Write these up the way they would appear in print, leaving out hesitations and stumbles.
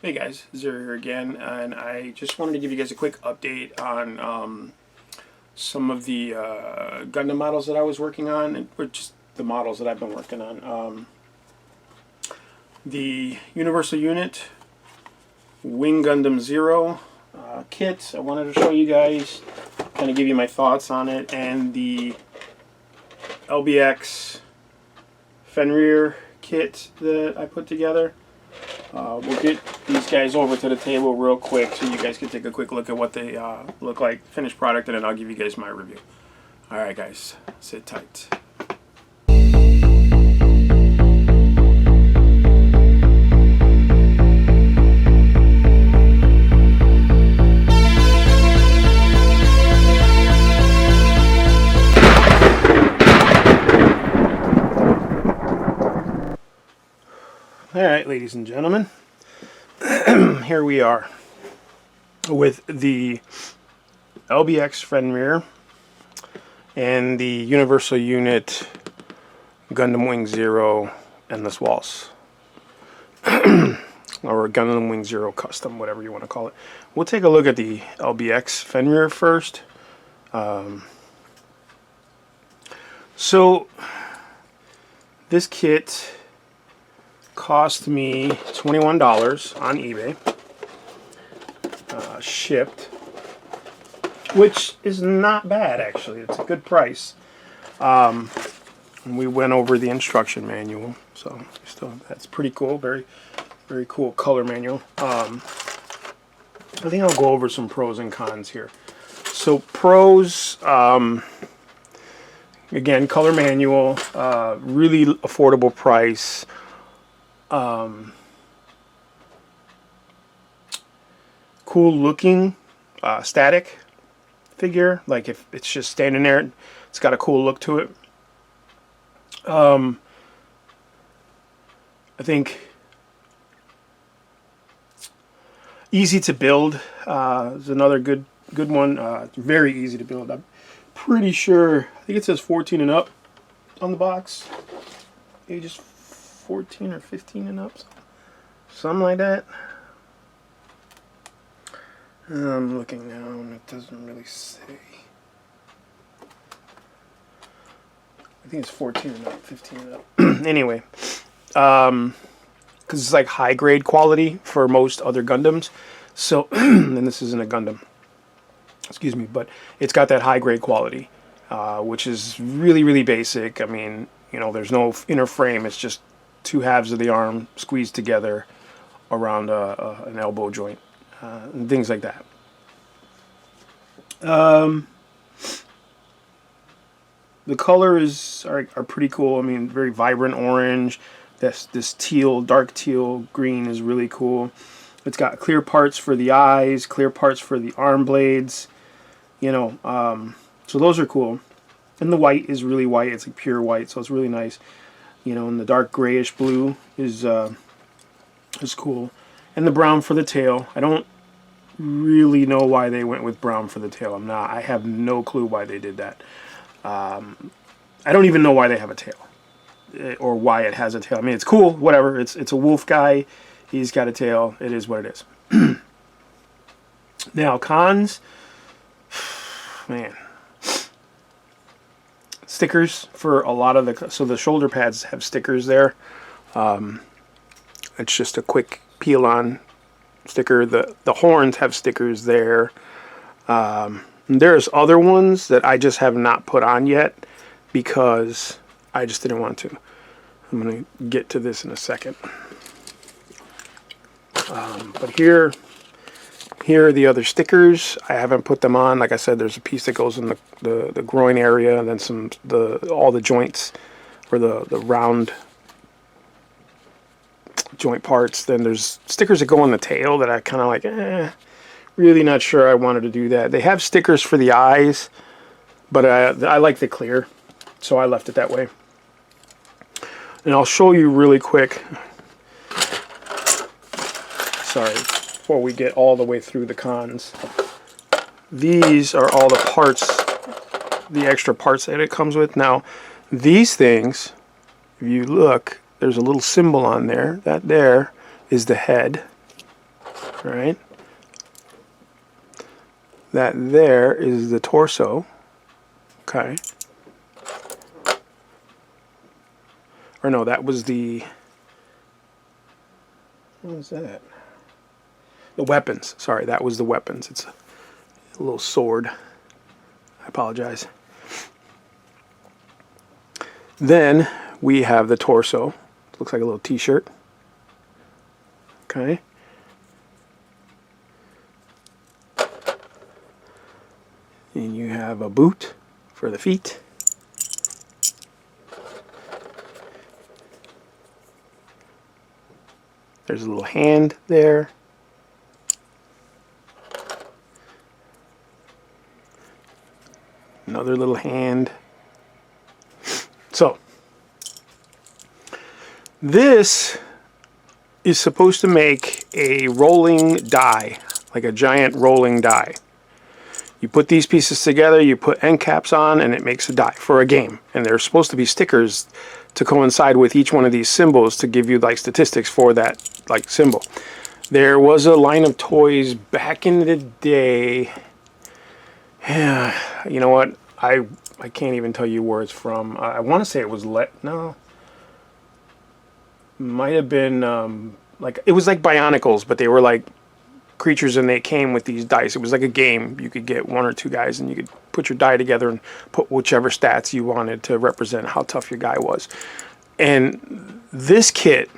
Hey guys, Zero here again, and I just wanted to give you guys a quick update on some of the Gundam models that I was working on, or just the models that I've been working on. The Universal Unit Wing Gundam Zero kit, I wanted to show you guys, kind of give you my thoughts on it, and the LBX Fenrir kit that I put together. We'll get these guys over to the table real quick so you guys can take a quick look at what they look like, finished product, and then I'll give you guys my review. Alright guys, sit tight. Alright, ladies and gentlemen, here we are with the LBX Fenrir and the Universal Unit Gundam Wing Zero Endless Waltz. Or Gundam Wing Zero Custom, whatever you want to call it. We'll take a look at the LBX Fenrir first. So, this kit cost me $21 on eBay, shipped, which is not bad actually. It's a good price. We went over the instruction manual, so that's pretty cool. Very cool color manual. I think I'll go over some pros and cons here. So pros, again, color manual, really affordable price. Cool looking static figure, like if it's just standing there, it's got a cool look to it. I think easy to build is another good one. Very easy to build. I'm pretty sure, I think it says 14 and up on the box, ages 14 or 15 and up, something like that. I'm looking now and it doesn't really say. I think it's 14 and up, 15 and up. Anyway, because it's like high grade quality for most other Gundams. So, and this isn't a Gundam, excuse me, but it's got that high grade quality, which is really basic. I mean, you know, there's no inner frame. It's just two halves of the arm squeezed together around an elbow joint, and things like that. The colors are pretty cool. I mean, very vibrant orange. This teal, dark teal green is really cool. It's got clear parts for the eyes, clear parts for the arm blades. You know, so those are cool. And the white is really white. It's like pure white, so it's really nice. You know, and the dark grayish blue is cool, and the brown for the tail. I don't really know why they went with brown for the tail. I have no clue why they did that. I don't even know why they have a tail, or why it has a tail. I mean, it's cool, whatever. It's a wolf guy. He's got a tail. It is what it is. Now, cons, man. Stickers for a lot of the shoulder pads have stickers there. It's just a quick peel on sticker. The horns have stickers there. There's other ones that I just have not put on yet because I just didn't want to. I'm going to get to this in a second. But here are the other stickers. I haven't put them on. Like I said, there's a piece that goes in the groin area, and then all the joints, or the round joint parts. Then there's stickers that go on the tail that I kind of like, really not sure I wanted to do that. They have stickers for the eyes, but I like the clear, so I left it that way. And I'll show you really quick. Sorry. Before we get all the way through the cons. These are all the parts, the extra parts that it comes with. Now, these things, if you look, there's a little symbol on there. That there is the head. All right. That there is the torso. Okay. Or no, that was the... What was that? The weapons. Sorry, that was the weapons. It's a little sword. I apologize. Then we have the torso. Looks like a little t-shirt. Okay. And you have a boot for the feet. There's a little hand there. Another little hand. So, this is supposed to make a rolling die, like a giant rolling die. You put these pieces together, you put end caps on, and it makes a die for a game. And there's supposed to be stickers to coincide with each one of these symbols to give you like statistics for that like symbol. There was a line of toys back in the day. Yeah, you know what? I can't even tell you where it's from. I want to say it was no. Might have been like it was like Bionicles, but they were like creatures and they came with these dice. It was like a game. You could get one or two guys and you could put your die together and put whichever stats you wanted to represent how tough your guy was. And this kit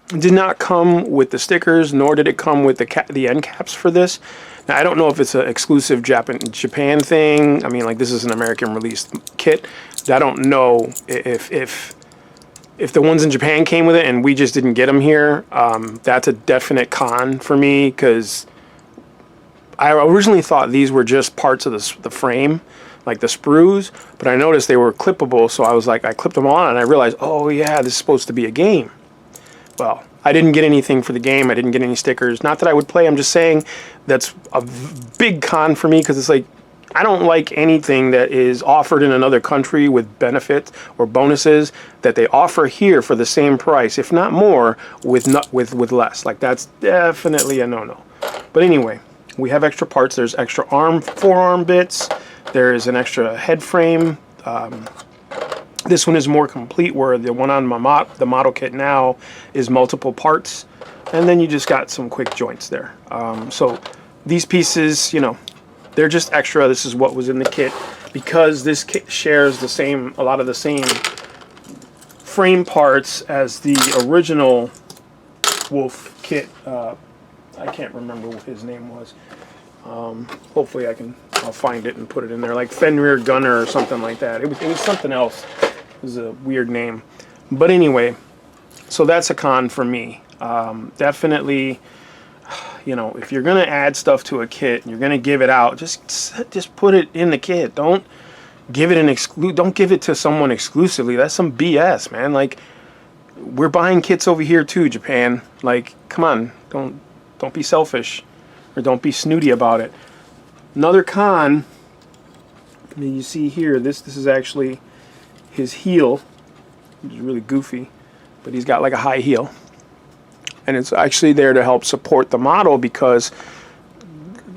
did not come with the stickers, nor did it come with the end caps for this. Now, I don't know if it's an exclusive Japan thing. I mean, like, this is an American released kit. I don't know if the ones in Japan came with it and we just didn't get them here. That's a definite con for me, because I originally thought these were just parts of the frame, like the sprues, but I noticed they were clippable, so I was like, I clipped them on and I realized, oh yeah, this is supposed to be a game. Well, I didn't get anything for the game. I didn't get any stickers. Not that I would play. I'm just saying that's a big con for me, because it's like, I don't like anything that is offered in another country with benefits or bonuses that they offer here for the same price, if not more, with less. Like, that's definitely a no-no. But anyway, we have extra parts. There's extra forearm bits. There is an extra head frame. This one is more complete, where the one on the model kit now is multiple parts. And then you just got some quick joints there. So these pieces, you know, they're just extra. This is what was in the kit, because this kit shares a lot of the same frame parts as the original Wolf kit. I can't remember what his name was. Hopefully I'll find it and put it in there, like Fenrir Gunner or something like that. It was something else. It was a weird name. But anyway, so that's a con for me. Definitely, you know, if you're gonna add stuff to a kit and you're gonna give it out, just put it in the kit. Don't give it don't give it to someone exclusively. That's some BS, man. Like, we're buying kits over here too, Japan. Like, come on, don't be selfish, or don't be snooty about it. Another con, I mean, you see here, this is actually his heel, which is really goofy, but he's got like a high heel. And it's actually there to help support the model, because,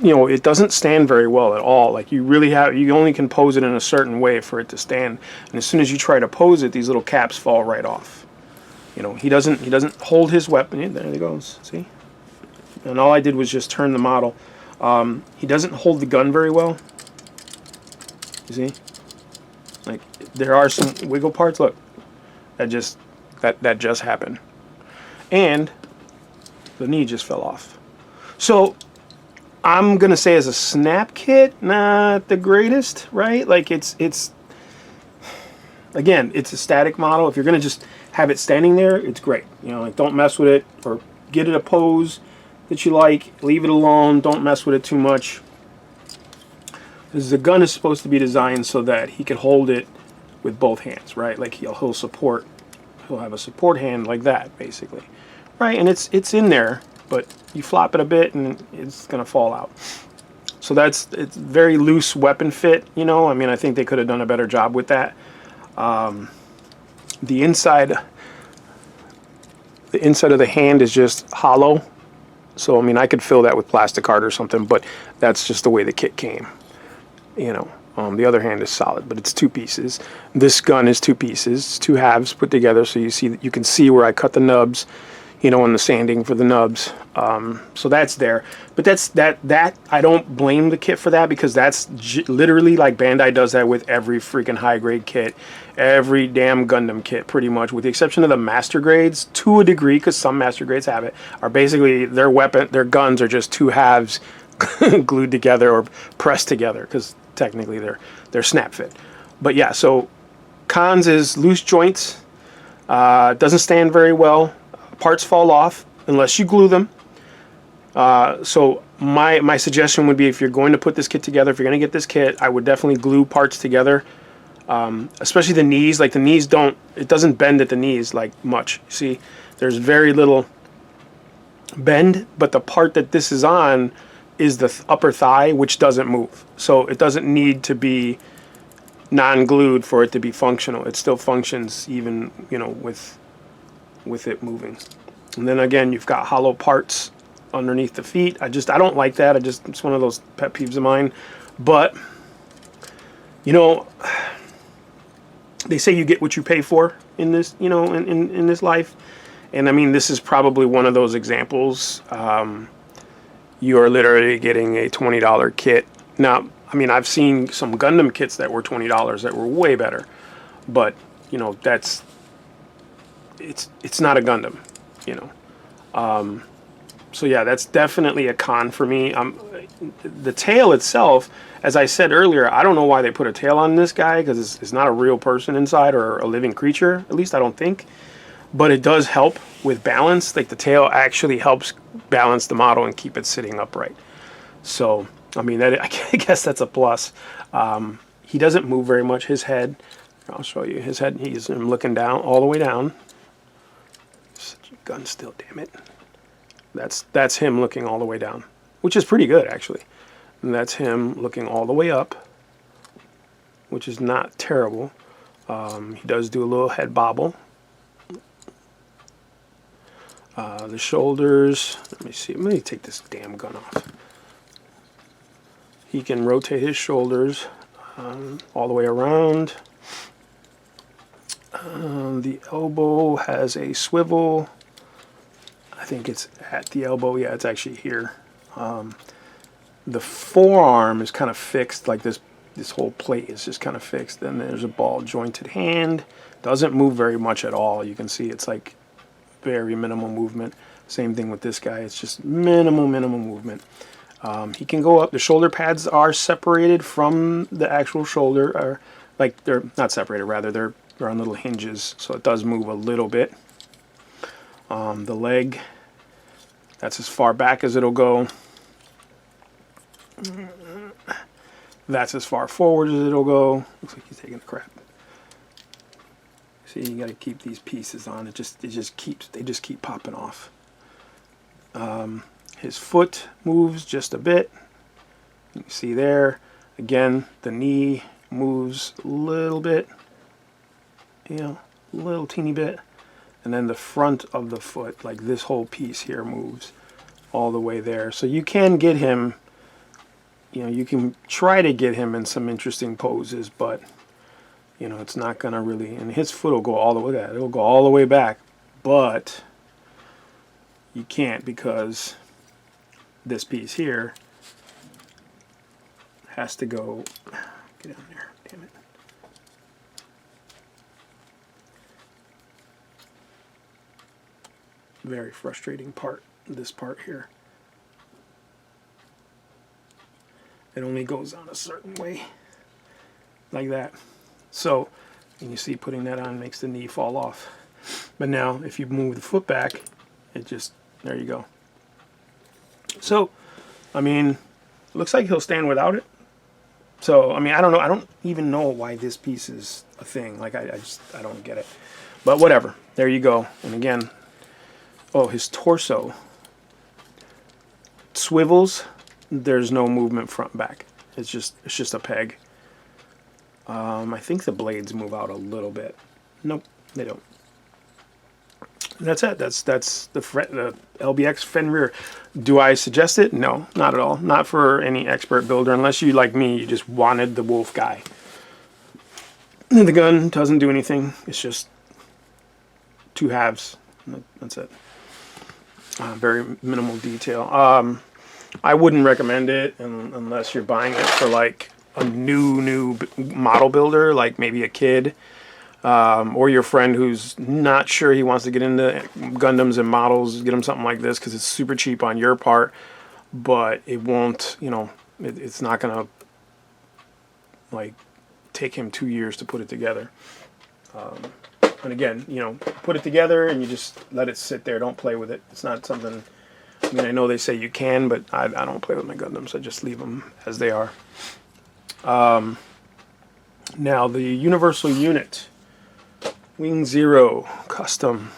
you know, it doesn't stand very well at all. Like, you only can pose it in a certain way for it to stand. And as soon as you try to pose it, these little caps fall right off. You know, he doesn't hold his weapon. There he goes, see? And all I did was just turn the model. He doesn't hold the gun very well. You see? Like, there are some wiggle parts. Look, that just happened. And the knee just fell off. So I'm gonna say, as a snap kit, not the greatest, right? Like, it's again, it's a static model. If you're gonna just have it standing there, it's great. You know, like, don't mess with it, or get it a pose that you like. Leave it alone. Don't mess with it too much. Because the gun is supposed to be designed so that he could hold it with both hands, right? Like, he'll have a support hand like that, basically. Right, and it's in there, but you flop it a bit and it's gonna fall out. So it's very loose weapon fit, you know. I mean, I think they could have done a better job with that. The inside of the hand is just hollow, So, I mean, I could fill that with plastic art or something, but that's just the way the kit came. You know, the other hand is solid, but it's 2 pieces. This gun is 2 pieces, 2 halves put together, so you can see where I cut the nubs, you know, on the sanding for the nubs. So that's there. But that I don't blame the kit for that, because that's literally like Bandai does that with every freaking high grade kit, every damn Gundam kit, pretty much, with the exception of the master grades to a degree, because some master grades have it. Are basically their guns are just 2 halves glued together or pressed together, because technically they're snap fit. But yeah, so cons is loose joints, doesn't stand very well. Parts fall off unless you glue them. So my suggestion would be, if you're going to put this kit together, if you're going to get this kit, I would definitely glue parts together. Especially the knees. Like the knees it doesn't bend at the knees like much. See, there's very little bend, but the part that this is on is the upper thigh, which doesn't move. So it doesn't need to be non-glued for it to be functional. It still functions even, you know, with it moving. And then again, you've got hollow parts underneath the feet. I don't like that. It's one of those pet peeves of mine. But you know, they say you get what you pay for in this, you know, in this life. And I mean, this is probably one of those examples. You are literally getting a $20 kit. Now, I mean, I've seen some Gundam kits that were $20 that were way better, but you know, it's not a Gundam, you know. So yeah, that's definitely a con for me. The tail itself, as I said earlier, I don't know why they put a tail on this guy, because it's not a real person inside or a living creature. At least I don't think. But it does help with balance. Like the tail actually helps balance the model and keep it sitting upright. So I mean, I guess that's a plus. He doesn't move very much. His head, I'll show you his head. He's looking down, all the way down. Such a gun still, damn it. That's him looking all the way down, which is pretty good actually. And that's him looking all the way up, which is not terrible. He does do a little head bobble. The shoulders, let me see, let me take this damn gun off. He can rotate his shoulders all the way around. The elbow has a swivel. I think it's at the elbow. Yeah, it's actually here. The forearm is kind of fixed, like this whole plate is just kind of fixed. Then there's a ball jointed hand. Doesn't move very much at all. You can see it's like very minimal movement. Same thing with this guy. It's just minimal movement. He can go up. The shoulder pads are separated from the actual shoulder, or like they're not separated, rather they're on little hinges, so it does move a little bit. The leg, that's as far back as it'll go. That's as far forward as it'll go. Looks like he's taking a crap. See, you got to keep these pieces on. They just keep popping off. His foot moves just a bit. You can see there. Again, the knee moves a little bit. You know, a little teeny bit. And then the front of the foot, like this whole piece here, moves all the way there. So you can get him, you know, you can try to get him in some interesting poses, but you know, it's not gonna really, and his foot will go all the way back. It'll go all the way back, but you can't, because this piece here has to go, get down there, damn it. Very frustrating part, this part here. It only goes on a certain way, like that. So, and you see putting that on makes the knee fall off. But now, if you move the foot back, it just, there you go. So, I mean, it looks like he'll stand without it. So, I mean, I don't know. I don't even know why this piece is a thing. Like, I don't get it. But whatever. There you go. And again, oh, his torso swivels. There's no movement front and back. It's just a peg. I think the blades move out a little bit. Nope, they don't. That's it. That's the LBX Fenrir. Do I suggest it? No, not at all. Not for any expert builder, unless you, like me, you just wanted the wolf guy. And the gun doesn't do anything. It's just two halves. That's it. Very minimal detail. I wouldn't recommend it unless you're buying it for like a new model builder, like maybe a kid. Or your friend who's not sure he wants to get into Gundams and models, get him something like this because it's super cheap on your part, but it won't, you know, it's not going to like take him 2 years to put it together. And again, you know, put it together and you just let it sit there. Don't play with it. It's not something, I mean, I know they say you can, but I don't play with my Gundams. I just leave them as they are. Now the universal unit. Wing Zero custom.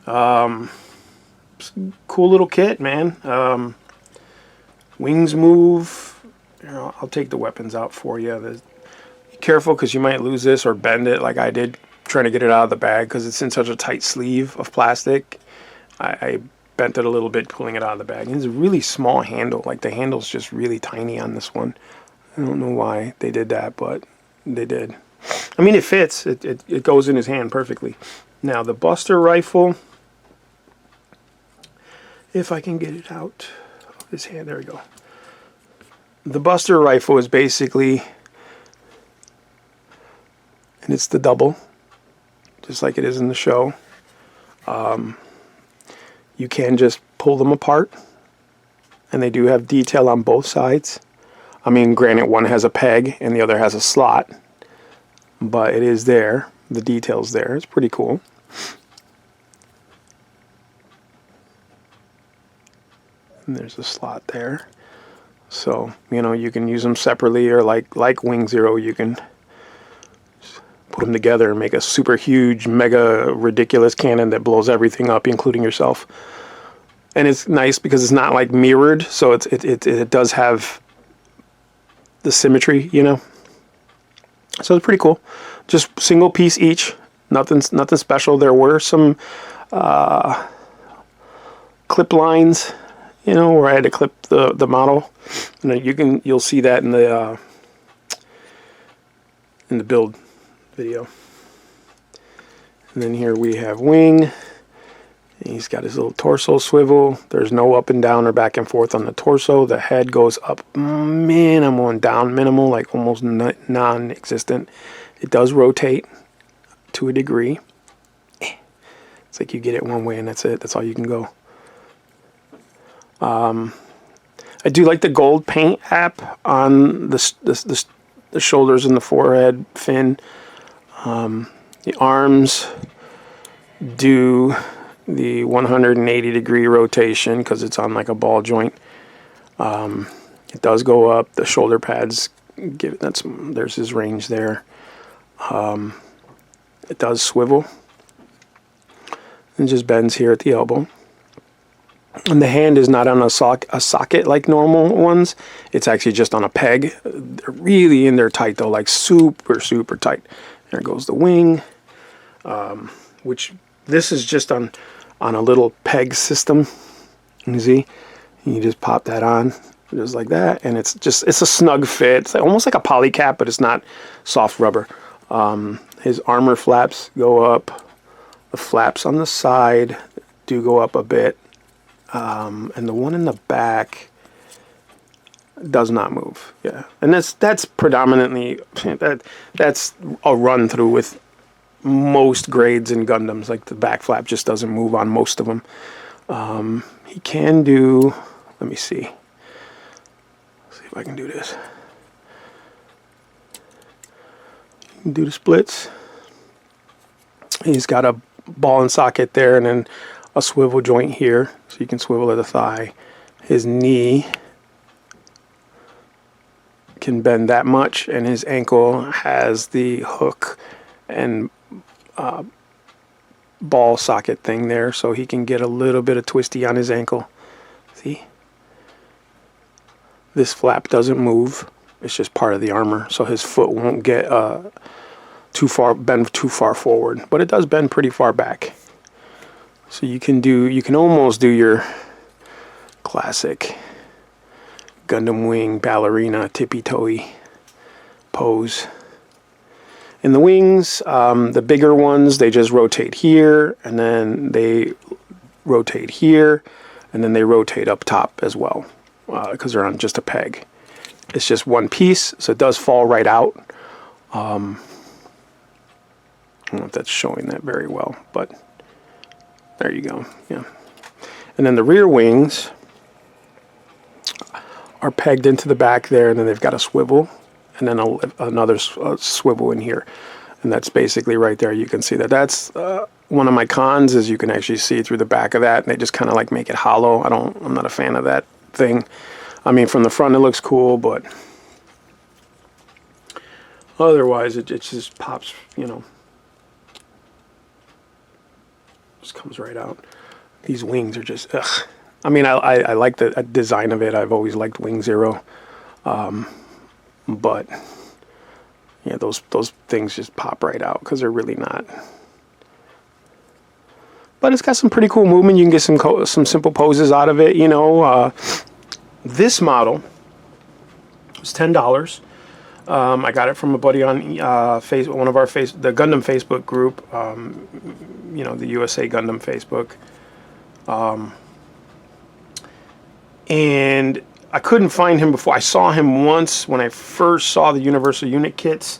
Cool little kit, man. Wings move. You know, I'll take the weapons out for you. Be careful because you might lose this or bend it like I did trying to get it out of the bag because it's in such a tight sleeve of plastic. I bent it a little bit pulling it out of the bag. It's a really small handle. Like the handle's just really tiny on this one. I don't know why they did that, but they did. I mean, it fits. It goes in his hand perfectly. Now, the Buster rifle, if I can get it out of his hand, there we go. The Buster rifle is basically, and it's the double, just like it is in the show. You can just pull them apart, and they do have detail on both sides. I mean, granted, one has a peg and the other has a slot. But it is there. The detail's there. It's pretty cool. And there's a slot there. So, you know, you can use them separately or like Wing Zero, you can put them together and make a super huge, mega ridiculous cannon that blows everything up, including yourself. And it's nice because it's not like mirrored, so it does have the symmetry, you know. So it's pretty cool. Just single piece each. Nothing special. There were some clip lines, you know, where I had to clip the model. And you'll see that in the build video. And then here we have Wing. He's got his little torso swivel. There's no up and down or back and forth on the torso. The head goes up minimal and down minimal, like almost non-existent. It does rotate to a degree. It's like you get it one way and that's it. That's all you can go. I do like the gold paint app on the shoulders and the forehead fin. The arms do the 180 degree rotation because it's on like a ball joint. It does go up. The shoulder pads there's his range there. It does swivel and just bends here at the elbow. And the hand is not on a socket like normal ones. It's actually just on a peg. They're really in there tight though, like super tight. There goes the wing, which this is just on a little peg system. You see, you just pop that on just like that, and it's a snug fit. It's almost like a poly cap, but it's not soft rubber. His armor flaps go up. The flaps on the side do go up a bit, and the one in the back does not move. Yeah, and that's predominantly that's a run through with most grades in Gundams. Like the back flap just doesn't move on most of them. He can do. Let me see. Let's see if I can do this. You can do the splits. He's got a ball and socket there, and then a swivel joint here, so you can swivel at the thigh. His knee can bend that much, and his ankle has the hook and ball socket thing there, so he can get a little bit of twisty on his ankle. See? This flap doesn't move. It's just part of the armor, so his foot won't get bend too far forward, but it does bend pretty far back. So you can almost do your classic Gundam Wing ballerina tippy-toey pose. And the wings, the bigger ones, they just rotate here, and then they rotate here, and then they rotate up top as well, because they're on just a peg. It's just one piece, so it does fall right out. I don't know if that's showing that very well, but there you go. Yeah. And then the rear wings are pegged into the back there, and then they've got a swivel, and then another swivel in here. And that's basically right there. You can see that. That's one of my cons, is you can actually see through the back of that, and they just kind of like make it hollow. I'm not a fan of that thing. I mean, from the front it looks cool, but otherwise it just pops, you know, just comes right out. These wings are just, ugh. I mean, I like the design of it. I've always liked Wing Zero, but yeah, those things just pop right out because they're really not. But it's got some pretty cool movement. You can get some simple poses out of it. You know, this model was $10. I got it from a buddy on one of our the Gundam Facebook group. You know, the USA Gundam Facebook. And I couldn't find him before. I saw him once when I first saw the Universal Unit kits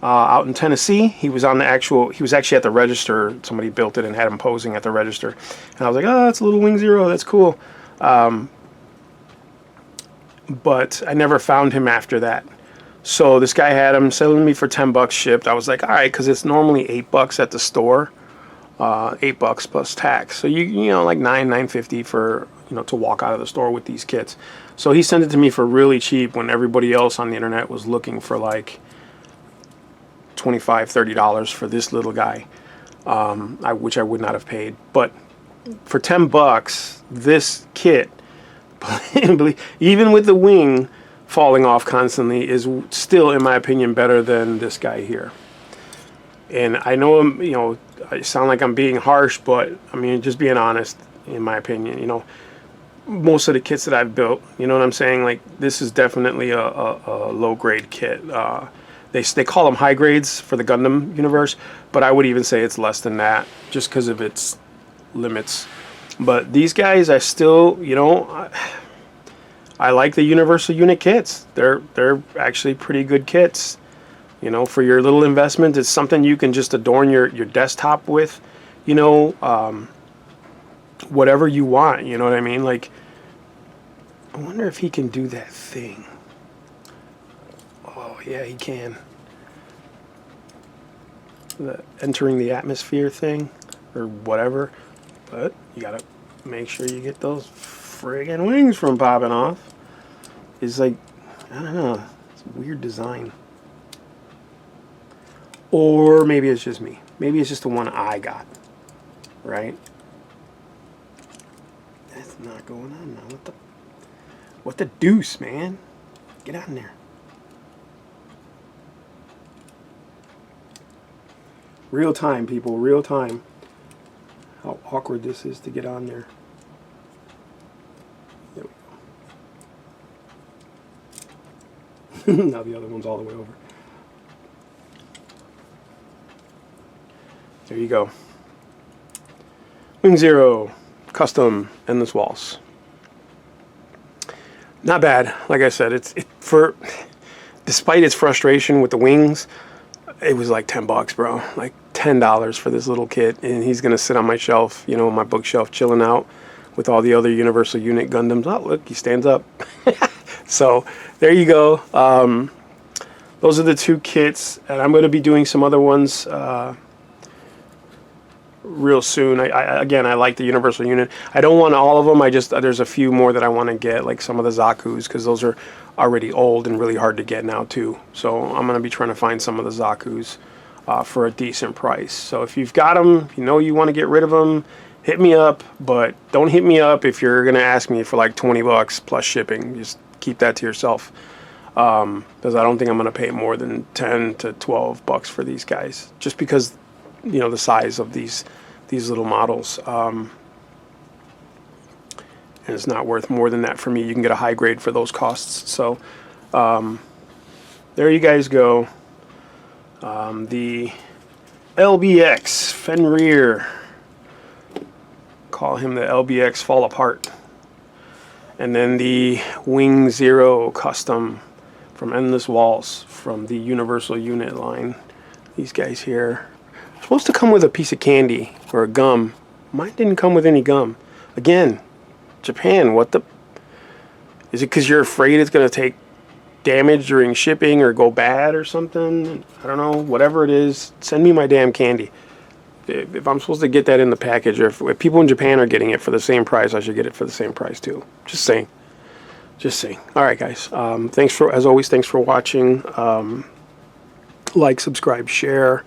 out in Tennessee. He was actually at the register. Somebody built it and had him posing at the register. And I was like, oh, that's a little Wing Zero. That's cool. But I never found him after that. So this guy had him selling me for $10 shipped. I was like, all right, because it's normally $8 at the store. $8 plus tax. So you know, like $9.50 for, you know, to walk out of the store with these kits. So he sent it to me for really cheap when everybody else on the internet was looking for like $25, $30 for this little guy, which I would not have paid. But for $10, this kit, even with the wing falling off constantly, is still, in my opinion, better than this guy here. And I know I'm, you know, I sound like I'm being harsh, but I mean, just being honest, in my opinion, you know, most of the kits that I've built, you know what I'm saying? Like, this is definitely a low-grade kit. They call them high grades for the Gundam universe, but I would even say it's less than that, just because of its limits. But these guys, I still, you know, I like the Universal Unit kits. They're actually pretty good kits. You know, for your little investment, it's something you can just adorn your desktop with, you know, whatever you want, you know what I mean? Like, I wonder if he can do that thing. Oh, yeah, he can. The entering the atmosphere thing, or whatever. But you gotta make sure you get those friggin' wings from popping off. It's like, I don't know, it's a weird design. Or maybe it's just me. Maybe it's just the one I got, right? That's not going on now. What the deuce, man? Get out in there. Real time, people. Real time. How awkward this is to get on there. There we go. Now the other one's all the way over. There you go. Wing Zero, custom, endless waltz. Not bad. Like I said, despite its frustration with the wings, it was like $10, bro. Like $10 for this little kit, and he's gonna sit on my shelf, you know, my bookshelf, chilling out with all the other Universal Unit Gundams. Oh, look, he stands up. So there you go. Those are the two kits, and I'm gonna be doing some other ones real soon. Again, I like the Universal Unit. I don't want all of them. There's a few more that I want to get, like some of the Zaku's, because those are already old and really hard to get now too. So I'm gonna be trying to find some of the Zaku's for a decent price. So if you've got them, you know you want to get rid of them, hit me up. But don't hit me up if you're gonna ask me for like $20 plus shipping. Just keep that to yourself, because I don't think I'm gonna pay more than $10 to $12 for these guys, just because, you know, the size of these these little models. And it's not worth more than that for me. You can get a high grade for those costs. So there you guys go. The LBX Fenrir. Call him the LBX Fall Apart. And then the Wing Zero Custom from Endless Walls from the Universal Unit line. These guys here. Supposed to come with a piece of candy or a gum. Mine didn't come with any gum. Again, Japan, what the... Is it because you're afraid it's going to take damage during shipping or go bad or something? I don't know. Whatever it is, send me my damn candy. If I'm supposed to get that in the package, or if people in Japan are getting it for the same price, I should get it for the same price too. Just saying. Just saying. All right, guys. As always, thanks for watching. Like, subscribe, share,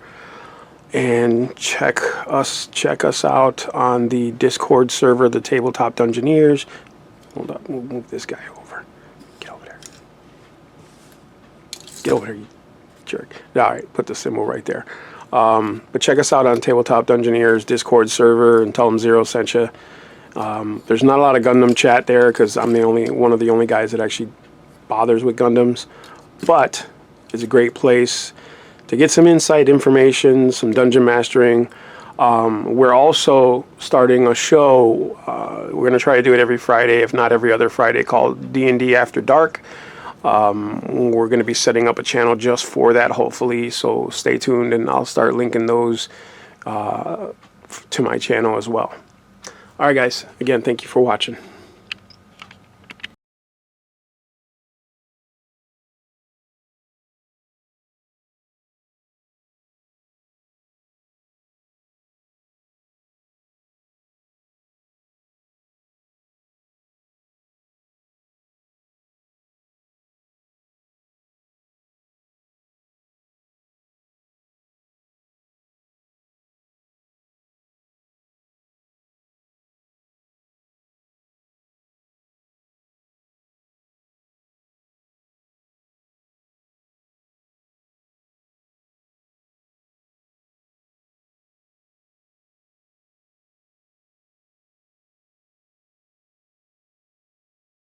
and check us out on the Discord server, the Tabletop Dungeoneers. Hold up, we'll move this guy over. Get over there. Get over here, you jerk. All right, put the symbol right there. But check us out on Tabletop Dungeoneers Discord server and tell them Zero sent you. There's not a lot of Gundam chat there because I'm one of the only guys that actually bothers with Gundams. But it's a great place to get some insight information, some dungeon mastering. We're also starting a show. We're going to try to do it every Friday, if not every other Friday, called D&D After Dark. We're going to be setting up a channel just for that, hopefully, so stay tuned, and I'll start linking those to my channel as well. Alright guys, again, thank you for watching.